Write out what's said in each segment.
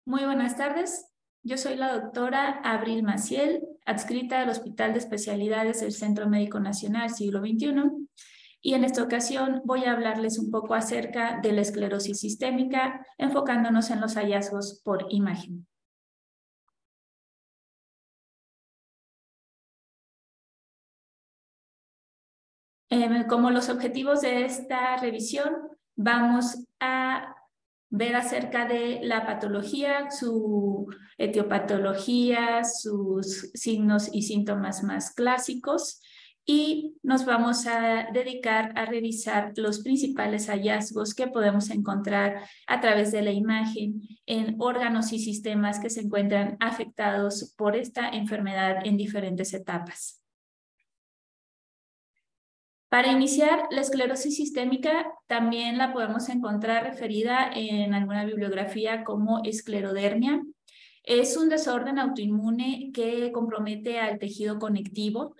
Muy buenas tardes. Yo soy la doctora Abril Maciel, adscrita al Hospital de Especialidades del Centro Médico Nacional Siglo XXI, y en esta ocasión voy a hablarles un poco acerca de la esclerosis sistémica, enfocándonos en los hallazgos por imagen. Como los objetivos de esta revisión, vamos a ver acerca de la patología, su etiopatología, sus signos y síntomas más clásicos, y nos vamos a dedicar a revisar los principales hallazgos que podemos encontrar a través de la imagen en órganos y sistemas que se encuentran afectados por esta enfermedad en diferentes etapas. Para iniciar, la esclerosis sistémica también la podemos encontrar referida en alguna bibliografía como esclerodermia. Es un desorden autoinmune que compromete al tejido conectivo,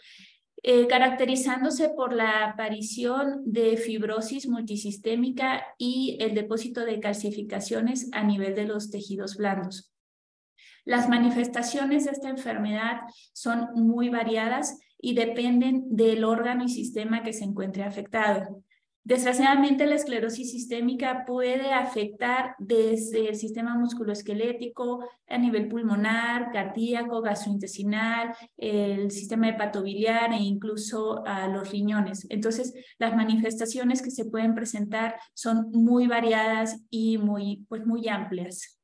caracterizándose por la aparición de fibrosis multisistémica y el depósito de calcificaciones a nivel de los tejidos blandos. Las manifestaciones de esta enfermedad son muy variadas y dependen del órgano y sistema que se encuentre afectado. Desgraciadamente, la esclerosis sistémica puede afectar desde el sistema musculoesquelético, a nivel pulmonar, cardíaco, gastrointestinal, el sistema hepatobiliar e incluso a los riñones. Entonces, las manifestaciones que se pueden presentar son muy variadas y muy amplias.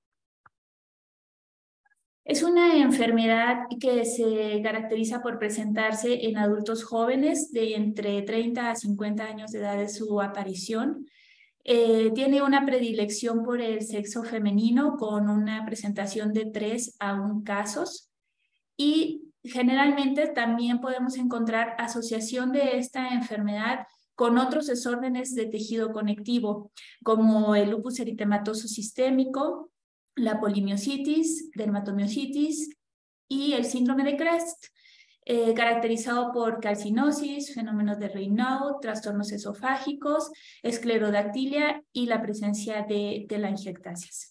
Es una enfermedad que se caracteriza por presentarse en adultos jóvenes de entre 30 a 50 años de edad de su aparición. Tiene una predilección por el sexo femenino con una presentación de 3 a 1 casos, y generalmente también podemos encontrar asociación de esta enfermedad con otros desórdenes de tejido conectivo, como el lupus eritematoso sistémico, la polimiositis, dermatomiositis y el síndrome de Crest, caracterizado por calcinosis, fenómenos de Raynaud, trastornos esofágicos, esclerodactilia y la presencia de telangiectasias.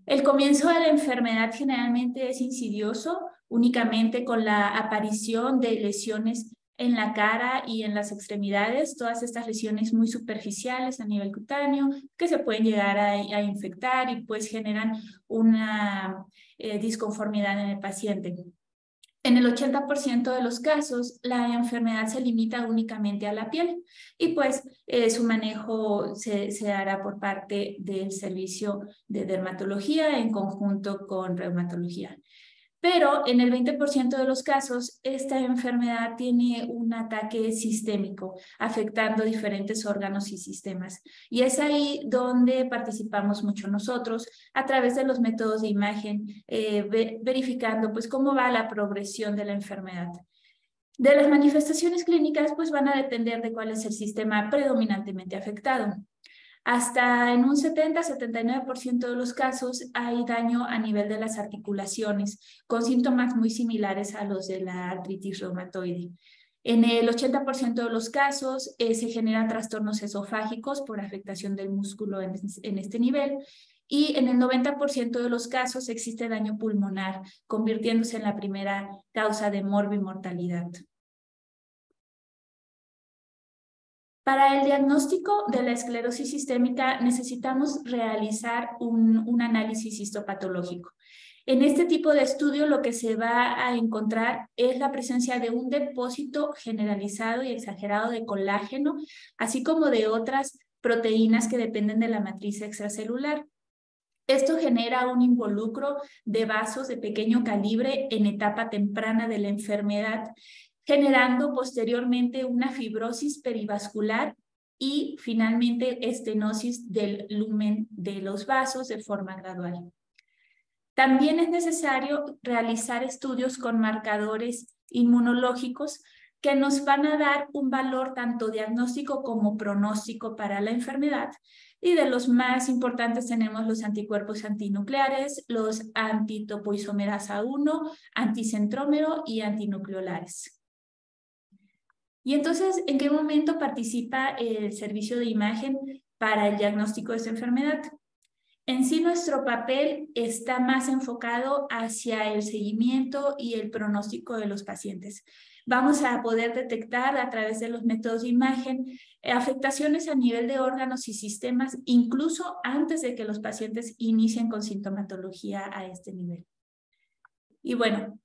El comienzo de la enfermedad generalmente es insidioso, únicamente con la aparición de lesiones en la cara y en las extremidades, todas estas lesiones muy superficiales a nivel cutáneo que se pueden llegar a infectar y pues generan una disconformidad en el paciente. En el 80% de los casos, la enfermedad se limita únicamente a la piel y pues su manejo se hará por parte del servicio de dermatología en conjunto con reumatología. Pero en el 20% de los casos, esta enfermedad tiene un ataque sistémico, afectando diferentes órganos y sistemas. Y es ahí donde participamos mucho nosotros, a través de los métodos de imagen, verificando pues cómo va la progresión de la enfermedad. De las manifestaciones clínicas, pues van a depender de cuál es el sistema predominantemente afectado. Hasta en un 70-79% de los casos hay daño a nivel de las articulaciones, con síntomas muy similares a los de la artritis reumatoide. En el 80% de los casos se generan trastornos esofágicos por afectación del músculo en este nivel, y en el 90% de los casos existe daño pulmonar, convirtiéndose en la primera causa de morbimortalidad. Para el diagnóstico de la esclerosis sistémica necesitamos realizar un análisis histopatológico. En este tipo de estudio lo que se va a encontrar es la presencia de un depósito generalizado y exagerado de colágeno, así como de otras proteínas que dependen de la matriz extracelular. Esto genera un involucro de vasos de pequeño calibre en etapa temprana de la enfermedad, generando posteriormente una fibrosis perivascular y finalmente estenosis del lumen de los vasos de forma gradual. También es necesario realizar estudios con marcadores inmunológicos que nos van a dar un valor tanto diagnóstico como pronóstico para la enfermedad. Y de los más importantes tenemos los anticuerpos antinucleares, los antitopoisomerasa 1, anticentrómero y antinucleolares. Y entonces, ¿en qué momento participa el servicio de imagen para el diagnóstico de esta enfermedad? En sí, nuestro papel está más enfocado hacia el seguimiento y el pronóstico de los pacientes. Vamos a poder detectar a través de los métodos de imagen afectaciones a nivel de órganos y sistemas, incluso antes de que los pacientes inicien con sintomatología a este nivel. Y bueno,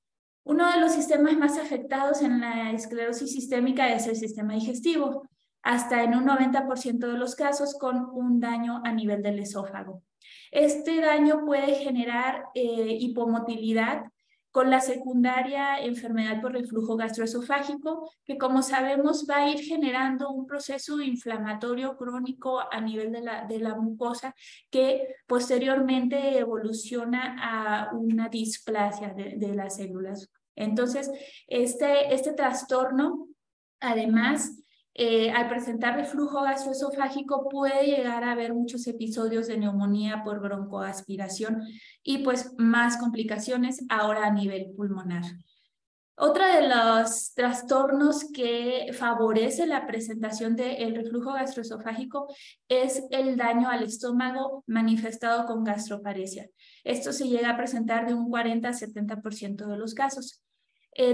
uno de los sistemas más afectados en la esclerosis sistémica es el sistema digestivo, hasta en un 90% de los casos con un daño a nivel del esófago. Este daño puede generar hipomotilidad con la secundaria enfermedad por reflujo gastroesofágico, que como sabemos va a ir generando un proceso inflamatorio crónico a nivel de la mucosa que posteriormente evoluciona a una displasia de las células. Entonces, este trastorno, además, al presentar reflujo gastroesofágico puede llegar a haber muchos episodios de neumonía por broncoaspiración y pues más complicaciones ahora a nivel pulmonar. Otro de los trastornos que favorece la presentación del reflujo gastroesofágico es el daño al estómago manifestado con gastroparesia. Esto se llega a presentar de un 40 a 70% de los casos.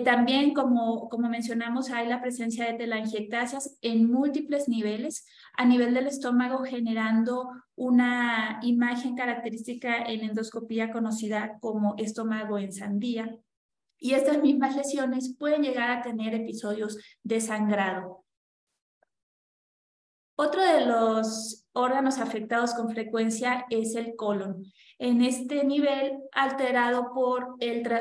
También, como mencionamos, hay la presencia de telangiectasias en múltiples niveles, a nivel del estómago, generando una imagen característica en endoscopía conocida como estómago en sandía. Y estas mismas lesiones pueden llegar a tener episodios de sangrado. Otro de los órganos afectados con frecuencia es el colon. En este nivel, alterado por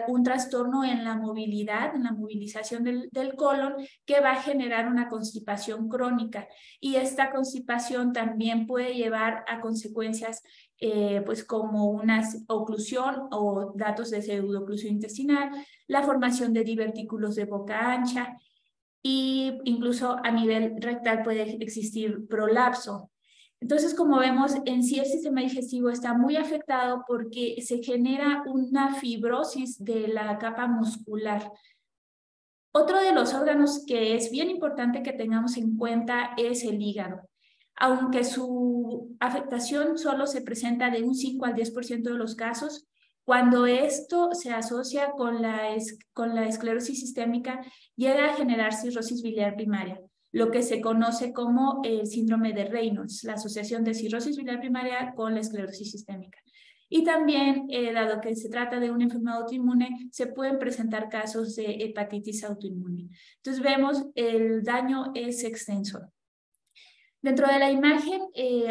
un trastorno en la movilidad, en la movilización del colon, que va a generar una constipación crónica. Y esta constipación también puede llevar a consecuencias pues como una oclusión o datos de pseudoclusión intestinal, la formación de divertículos de boca ancha, y incluso a nivel rectal puede existir prolapso. Entonces, como vemos, en sí el sistema digestivo está muy afectado porque se genera una fibrosis de la capa muscular. Otro de los órganos que es bien importante que tengamos en cuenta es el hígado. Aunque su afectación solo se presenta de un 5 al 10% de los casos, cuando esto se asocia con la esclerosis sistémica, llega a generar cirrosis biliar primaria, lo que se conoce como el síndrome de Reynolds, la asociación de cirrosis biliar primaria con la esclerosis sistémica. Y también, dado que se trata de una enfermedad autoinmune, se pueden presentar casos de hepatitis autoinmune. Entonces vemos, el daño es extenso. Dentro de la imagen,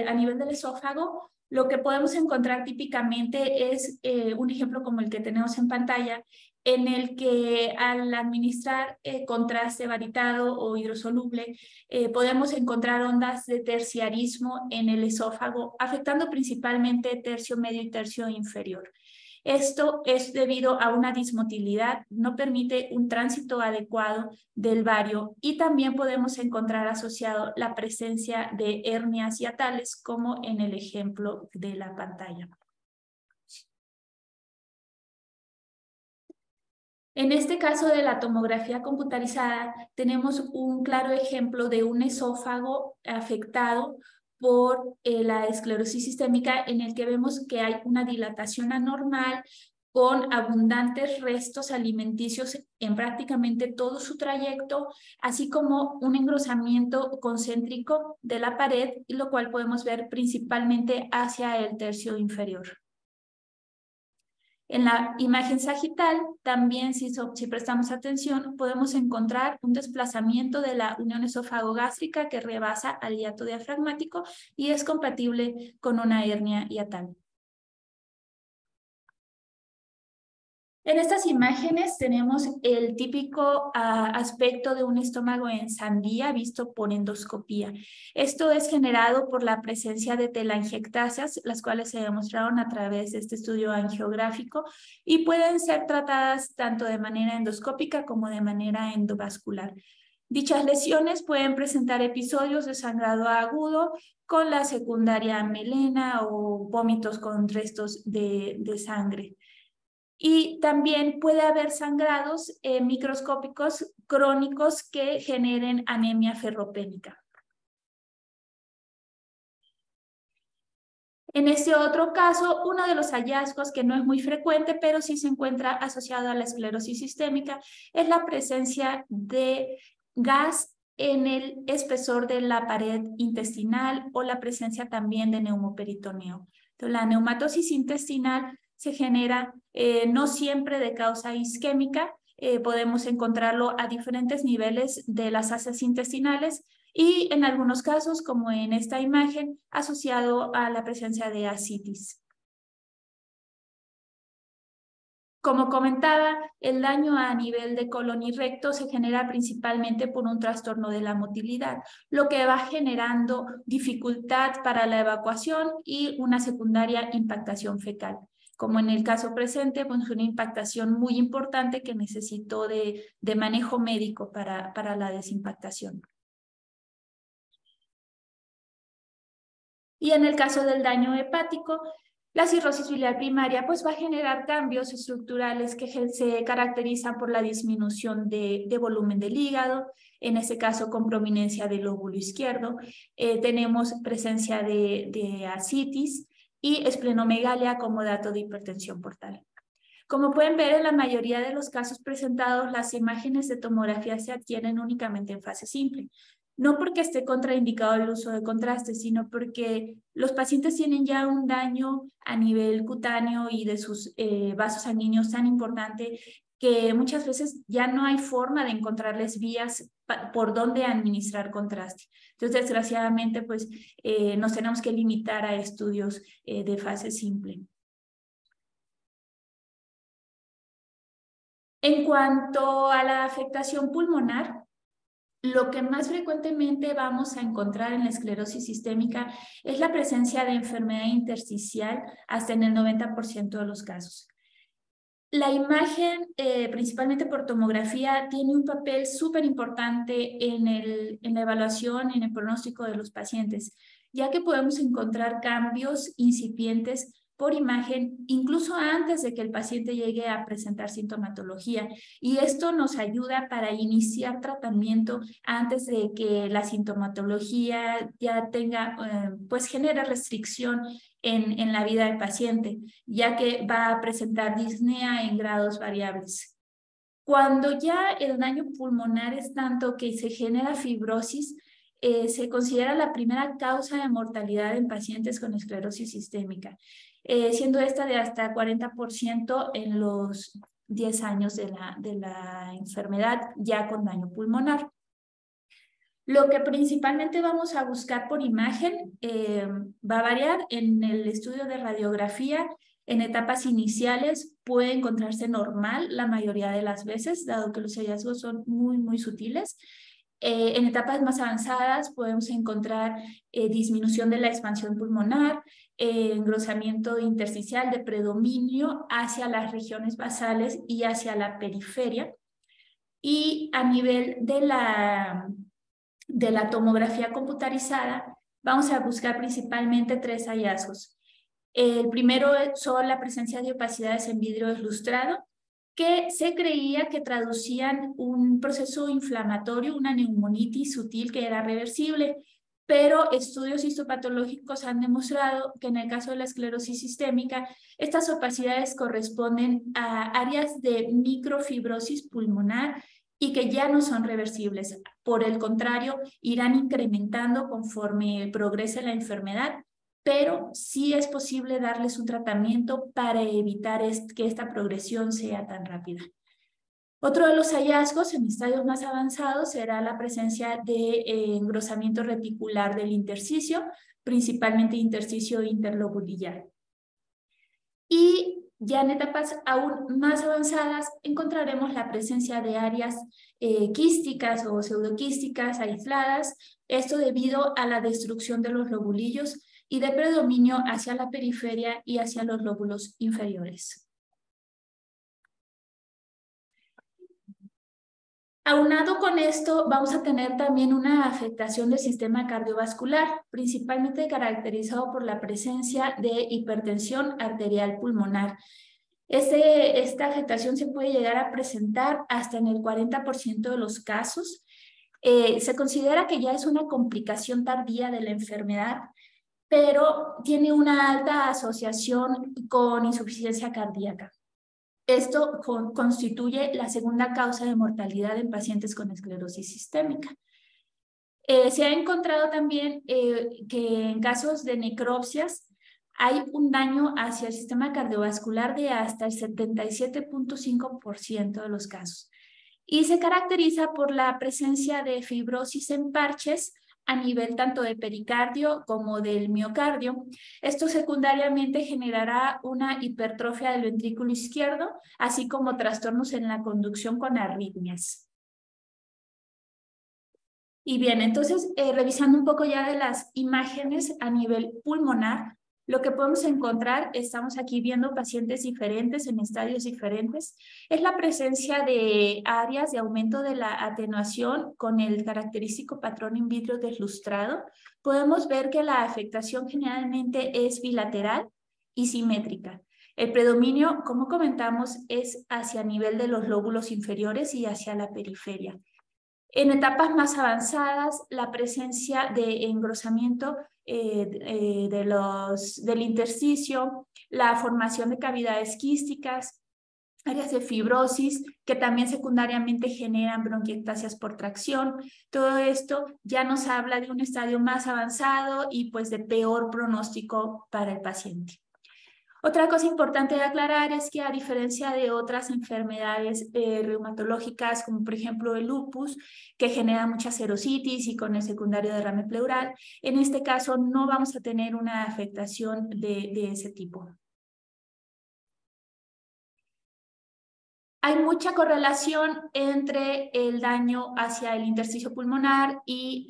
a nivel del esófago, lo que podemos encontrar típicamente es un ejemplo como el que tenemos en pantalla, en el que al administrar contraste varitado o hidrosoluble, podemos encontrar ondas de terciarismo en el esófago, afectando principalmente tercio medio y tercio inferior. Esto es debido a una dismotilidad, no permite un tránsito adecuado del vario, y también podemos encontrar asociado la presencia de hernias hiatales, como en el ejemplo de la pantalla. En este caso de la tomografía computarizada, tenemos un claro ejemplo de un esófago afectado por la esclerosis sistémica, en el que vemos que hay una dilatación anormal con abundantes restos alimenticios en prácticamente todo su trayecto, así como un engrosamiento concéntrico de la pared, lo cual podemos ver principalmente hacia el tercio inferior. En la imagen sagital, también si prestamos atención, podemos encontrar un desplazamiento de la unión esófago-gástrica que rebasa al hiato diafragmático y es compatible con una hernia hiatal. En estas imágenes tenemos el típico aspecto de un estómago en sandía visto por endoscopía. Esto es generado por la presencia de telangiectasias, las cuales se demostraron a través de este estudio angiográfico y pueden ser tratadas tanto de manera endoscópica como de manera endovascular. Dichas lesiones pueden presentar episodios de sangrado agudo con la secundaria melena o vómitos con restos de sangre. Y también puede haber sangrados microscópicos crónicos que generen anemia ferropénica. En este otro caso, uno de los hallazgos que no es muy frecuente, pero sí se encuentra asociado a la esclerosis sistémica, es la presencia de gas en el espesor de la pared intestinal o la presencia también de neumoperitoneo. Entonces, la neumatosis intestinal se genera no siempre de causa isquémica, podemos encontrarlo a diferentes niveles de las asas intestinales, y en algunos casos, como en esta imagen, asociado a la presencia de ascitis. Como comentaba, el daño a nivel de colon y recto se genera principalmente por un trastorno de la motilidad, lo que va generando dificultad para la evacuación y una secundaria impactación fecal. Como en el caso presente, pues una impactación muy importante que necesitó de manejo médico para la desimpactación. Y en el caso del daño hepático, la cirrosis biliar primaria pues va a generar cambios estructurales que se caracterizan por la disminución de volumen del hígado, en ese caso con prominencia del lóbulo izquierdo. Tenemos presencia de ascitis y esplenomegalia como dato de hipertensión portal. Como pueden ver, en la mayoría de los casos presentados, las imágenes de tomografía se adquieren únicamente en fase simple. No porque esté contraindicado el uso de contraste, sino porque los pacientes tienen ya un daño a nivel cutáneo y de sus vasos sanguíneos tan importante que muchas veces ya no hay forma de encontrarles vías por donde administrar contraste. Entonces, desgraciadamente, pues nos tenemos que limitar a estudios de fase simple. En cuanto a la afectación pulmonar, lo que más frecuentemente vamos a encontrar en la esclerosis sistémica es la presencia de enfermedad intersticial hasta en el 90% de los casos. La imagen, principalmente por tomografía, tiene un papel súper importante en la evaluación, en el pronóstico de los pacientes, ya que podemos encontrar cambios incipientes por imagen, incluso antes de que el paciente llegue a presentar sintomatología. Y esto nos ayuda para iniciar tratamiento antes de que la sintomatología ya tenga, pues genere restricción en la vida del paciente, ya que va a presentar disnea en grados variables. Cuando ya el daño pulmonar es tanto que se genera fibrosis, se considera la primera causa de mortalidad en pacientes con esclerosis sistémica, siendo esta de hasta 40% en los 10 años de la enfermedad ya con daño pulmonar. Lo que principalmente vamos a buscar por imagen va a variar. En el estudio de radiografía, en etapas iniciales puede encontrarse normal la mayoría de las veces, dado que los hallazgos son muy sutiles. En etapas más avanzadas podemos encontrar disminución de la expansión pulmonar, engrosamiento intersticial de predominio hacia las regiones basales y hacia la periferia. Y a nivel de la tomografía computarizada, vamos a buscar principalmente 3 hallazgos. El primero son la presencia de opacidades en vidrio deslustrado, que se creía que traducían un proceso inflamatorio, una neumonitis sutil que era reversible, pero estudios histopatológicos han demostrado que en el caso de la esclerosis sistémica, estas opacidades corresponden a áreas de microfibrosis pulmonar y que ya no son reversibles. Por el contrario, irán incrementando conforme progrese la enfermedad, pero sí es posible darles un tratamiento para evitar que esta progresión sea tan rápida. Otro de los hallazgos en estadios más avanzados será la presencia de engrosamiento reticular del intersticio, principalmente intersticio interlobulillar. Y ya en etapas aún más avanzadas encontraremos la presencia de áreas quísticas o pseudoquísticas aisladas, esto debido a la destrucción de los lobulillos y de predominio hacia la periferia y hacia los lóbulos inferiores. Aunado con esto, vamos a tener también una afectación del sistema cardiovascular, principalmente caracterizado por la presencia de hipertensión arterial pulmonar. Esta afectación se puede llegar a presentar hasta en el 40% de los casos. Se considera que ya es una complicación tardía de la enfermedad, pero tiene una alta asociación con insuficiencia cardíaca. Esto constituye la segunda causa de mortalidad en pacientes con esclerosis sistémica. Se ha encontrado también que en casos de necropsias hay un daño hacia el sistema cardiovascular de hasta el 77.5% de los casos. Y se caracteriza por la presencia de fibrosis en parches a nivel tanto de pericardio como del miocardio. Esto secundariamente generará una hipertrofia del ventrículo izquierdo, así como trastornos en la conducción con arritmias. Y bien, entonces, revisando un poco ya de las imágenes a nivel pulmonar, lo que podemos encontrar, estamos aquí viendo pacientes diferentes en estadios diferentes, es la presencia de áreas de aumento de la atenuación con el característico patrón in vitro deslustrado. Podemos ver que la afectación generalmente es bilateral y simétrica. El predominio, como comentamos, es hacia nivel de los lóbulos inferiores y hacia la periferia. En etapas más avanzadas, la presencia de engrosamiento del intersticio, la formación de cavidades quísticas, áreas de fibrosis que también secundariamente generan bronquiectasias por tracción. Todo esto ya nos habla de un estadio más avanzado y pues de peor pronóstico para el paciente. Otra cosa importante de aclarar es que a diferencia de otras enfermedades reumatológicas, como por ejemplo el lupus, que genera mucha serositis y con el secundario derrame pleural, en este caso no vamos a tener una afectación de ese tipo. Hay mucha correlación entre el daño hacia el intersticio pulmonar y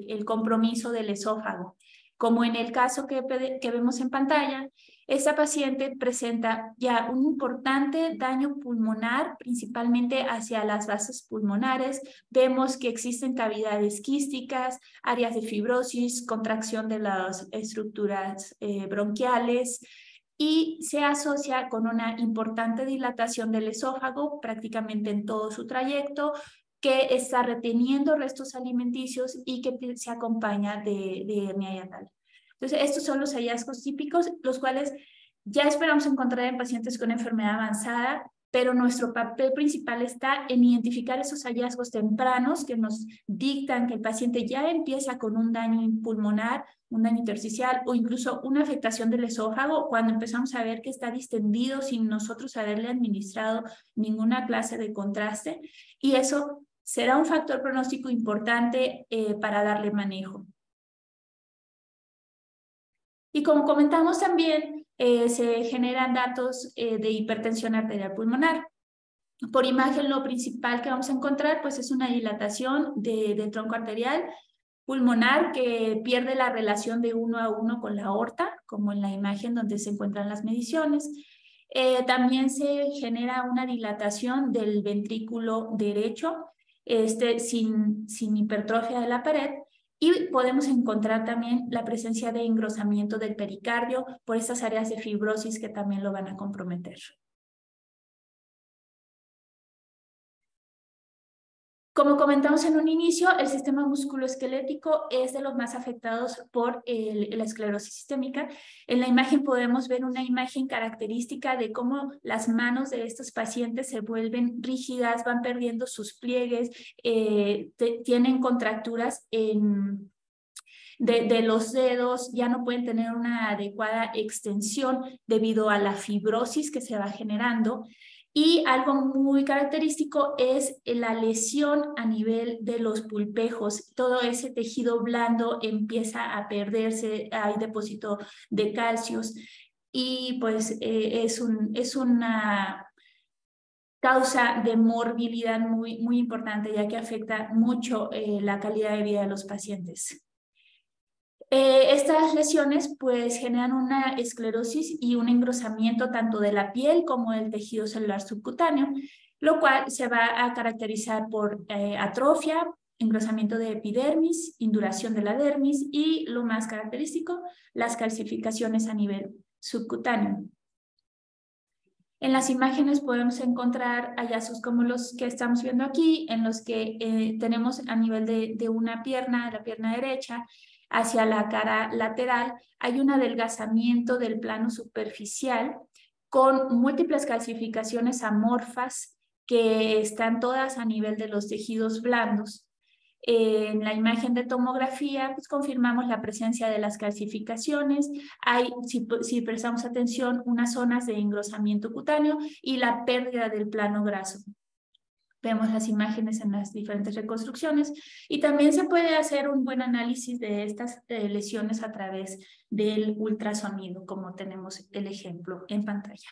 el compromiso del esófago. Como en el caso que vemos en pantalla, esta paciente presenta ya un importante daño pulmonar, principalmente hacia las vasos pulmonares. Vemos que existen cavidades quísticas, áreas de fibrosis, contracción de las estructuras bronquiales, y se asocia con una importante dilatación del esófago prácticamente en todo su trayecto, que está reteniendo restos alimenticios y que se acompaña de hernia hiatal. Entonces, estos son los hallazgos típicos, los cuales ya esperamos encontrar en pacientes con enfermedad avanzada, pero nuestro papel principal está en identificar esos hallazgos tempranos que nos dictan que el paciente ya empieza con un daño pulmonar, un daño intersticial o incluso una afectación del esófago cuando empezamos a ver que está distendido sin nosotros haberle administrado ninguna clase de contraste, y eso será un factor pronóstico importante para darle manejo. Y como comentamos también, se generan datos de hipertensión arterial pulmonar. Por imagen, lo principal que vamos a encontrar pues, es una dilatación del tronco arterial pulmonar que pierde la relación de 1 a 1 con la aorta, como en la imagen donde se encuentran las mediciones. También se genera una dilatación del ventrículo derecho, sin hipertrofia de la pared. Y podemos encontrar también la presencia de engrosamiento del pericardio por estas áreas de fibrosis que también lo van a comprometer. Como comentamos en un inicio, el sistema musculoesquelético es de los más afectados por la esclerosis sistémica. En la imagen podemos ver una imagen característica de cómo las manos de estos pacientes se vuelven rígidas, van perdiendo sus pliegues, tienen contracturas de los dedos, ya no pueden tener una adecuada extensión debido a la fibrosis que se va generando. Y algo muy característico es la lesión a nivel de los pulpejos. Todo ese tejido blando empieza a perderse, hay depósito de calcios y pues es una causa de morbilidad muy importante, ya que afecta mucho la calidad de vida de los pacientes. Estas lesiones pues generan una esclerosis y un engrosamiento tanto de la piel como del tejido celular subcutáneo, lo cual se va a caracterizar por atrofia, engrosamiento de epidermis, induración de la dermis y, lo más característico, las calcificaciones a nivel subcutáneo. En las imágenes podemos encontrar hallazgos como los que estamos viendo aquí, en los que tenemos a nivel de una pierna, la pierna derecha, hacia la cara lateral, hay un adelgazamiento del plano superficial con múltiples calcificaciones amorfas que están todas a nivel de los tejidos blandos. En la imagen de tomografía, pues confirmamos la presencia de las calcificaciones. Hay, si prestamos atención, unas zonas de engrosamiento cutáneo y la pérdida del plano graso. Vemos las imágenes en las diferentes reconstrucciones y también se puede hacer un buen análisis de estas lesiones a través del ultrasonido, como tenemos el ejemplo en pantalla.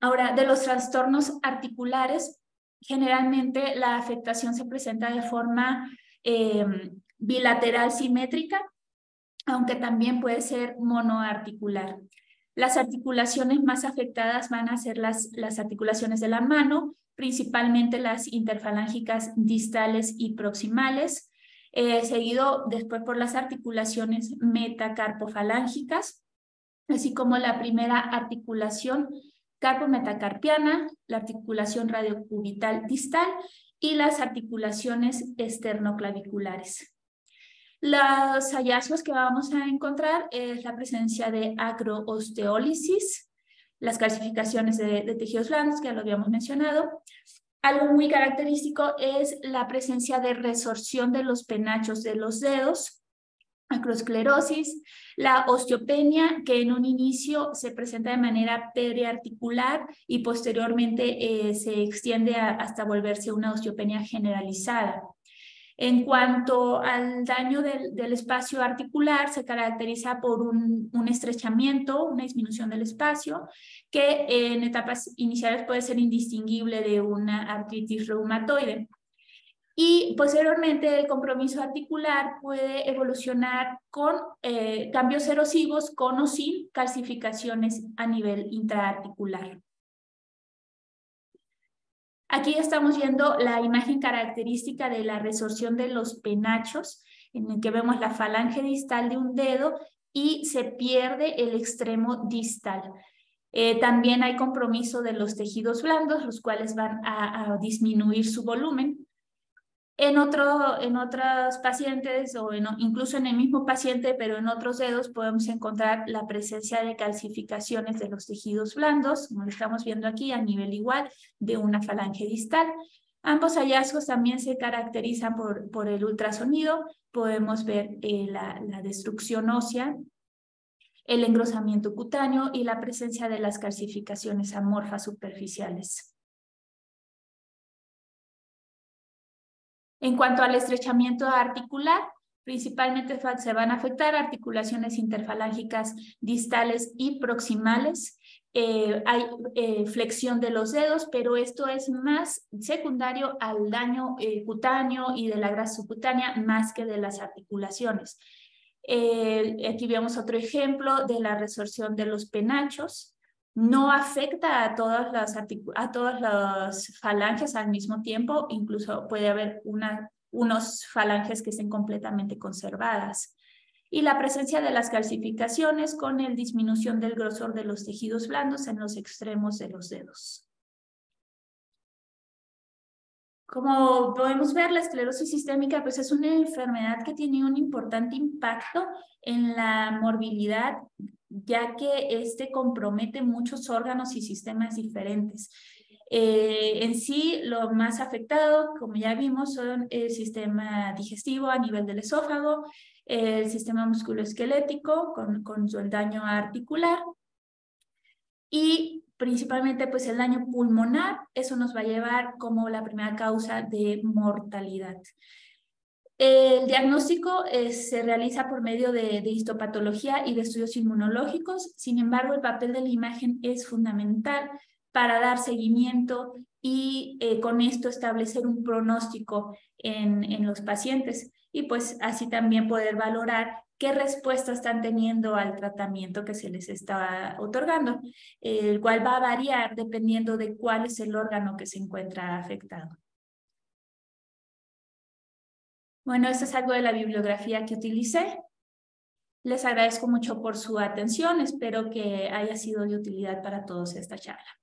Ahora, de los trastornos articulares, generalmente la afectación se presenta de forma bilateral simétrica, aunque también puede ser monoarticular. Las articulaciones más afectadas van a ser las articulaciones de la mano, principalmente las interfalángicas distales y proximales, seguido después por las articulaciones metacarpofalángicas, así como la primera articulación carpometacarpiana, la articulación radiocubital distal y las articulaciones esternoclaviculares. Los hallazgos que vamos a encontrar es la presencia de acroosteólisis, las calcificaciones de tejidos blandos, que ya lo habíamos mencionado. Algo muy característico es la presencia de resorción de los penachos de los dedos, acroesclerosis, la osteopenia, que en un inicio se presenta de manera periarticular y posteriormente se extiende hasta volverse una osteopenia generalizada. En cuanto al daño del espacio articular, se caracteriza por un estrechamiento, una disminución del espacio, que en etapas iniciales puede ser indistinguible de una artritis reumatoide. Y posteriormente el compromiso articular puede evolucionar con cambios erosivos con o sin calcificaciones a nivel intraarticular. Aquí estamos viendo la imagen característica de la resorción de los penachos, en el que vemos la falange distal de un dedo y se pierde el extremo distal. También hay compromiso de los tejidos blandos, los cuales van a disminuir su volumen. En otros pacientes o incluso en el mismo paciente, pero en otros dedos, podemos encontrar la presencia de calcificaciones de los tejidos blandos, como lo estamos viendo aquí, a nivel igual de una falange distal. Ambos hallazgos también se caracterizan por el ultrasonido. Podemos ver la destrucción ósea, el engrosamiento cutáneo y la presencia de las calcificaciones amorfas superficiales. En cuanto al estrechamiento articular, principalmente se van a afectar articulaciones interfalángicas distales y proximales. Hay flexión de los dedos, pero esto es más secundario al daño cutáneo y de la grasa subcutánea más que de las articulaciones. Aquí vemos otro ejemplo de la resorción de los penachos. No afecta a todas las falanges al mismo tiempo, incluso puede haber unos falanges que estén completamente conservadas. Y la presencia de las calcificaciones con la disminución del grosor de los tejidos blandos en los extremos de los dedos. Como podemos ver, la esclerosis sistémica pues es una enfermedad que tiene un importante impacto en la morbilidad, ya que compromete muchos órganos y sistemas diferentes. En sí, lo más afectado, como ya vimos, son el sistema digestivo a nivel del esófago, el sistema musculoesquelético con el daño articular y principalmente pues el daño pulmonar. Eso nos va a llevar como la primera causa de mortalidad. El diagnóstico se realiza por medio de histopatología y de estudios inmunológicos. Sin embargo, el papel de la imagen es fundamental para dar seguimiento y con esto establecer un pronóstico en los pacientes y pues así también poder valorar qué respuesta están teniendo al tratamiento que se les está otorgando, el cual va a variar dependiendo de cuál es el órgano que se encuentra afectado. Bueno, esto es algo de la bibliografía que utilicé. Les agradezco mucho por su atención. Espero que haya sido de utilidad para todos esta charla.